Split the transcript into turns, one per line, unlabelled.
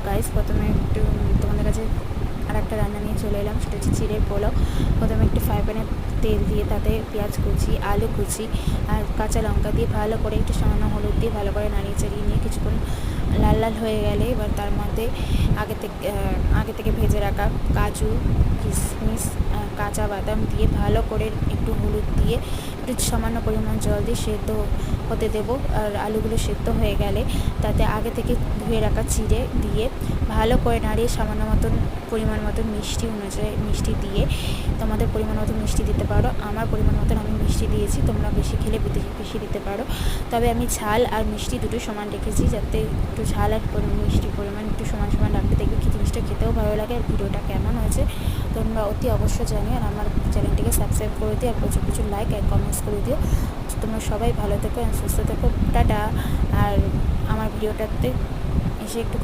Guys, প্রথমে একটু তোমাদের কাছে আর একটা রান্না নিয়ে চলে এলাম। সেটা হচ্ছে চিড়ের পোলাও। প্রথমে একটু ফ্রাই প্যানে তেল দিয়ে তাতে পেঁয়াজ কুচি, আলু কুচি আর কাঁচা লঙ্কা দিয়ে ভালো করে একটু সামান্য হলুদ দিয়ে ভালো করে নাড়িয়ে চাড়িয়ে নিয়ে কিছুক্ষণ লাল লাল হয়ে গেলে এবার তার মধ্যে আগে থেকে ভেজে রাখা কাজু, কিশমিশ, কাঁচা বাদাম দিয়ে ভালো করে একটু হলুদ দিয়ে একটু সামান্য পরিমাণ জল দিয়ে সেদ্ধ হতে দেবো। আর আলুগুলো সেদ্ধ হয়ে গেলে তাতে আগে থেকে ধুয়ে রাখা চিড়ে দিয়ে ভালো করে নাড়িয়ে সামান্য মতন পরিমাণ মতন মিষ্টি অনুযায়ী মিষ্টি দিয়ে, তোমাদের পরিমাণ মতো মিষ্টি দিতে পারো। আমার পরিমাণ মতন আমি মিষ্টি দিয়েছি, তোমরা বেশি খেলে বেশি দিতে পারো। তবে আমি ঝাল আর মিষ্টি দুটোই সমান রেখেছি, যাতে একটু ঝাল আর মিষ্টির পরিমাণ একটু সমান সমান রাখতে, দেখবে কি জিনিসটা খেতেও ভালো লাগে। আর ভিডিওটা কেমন হয়েছে তোমরা অতি অবশ্যই জানিও, আর আমার চ্যানেলটিকে সাবস্ক্রাইব করে দিও, আর প্রচুর প্রচুর লাইক আর কমেন্টস করে দিও। তোমরা সবাই ভালো থেকো, সুস্থ থেকো, টাটা। আর আমার ভিডিওটাতে এসে একটু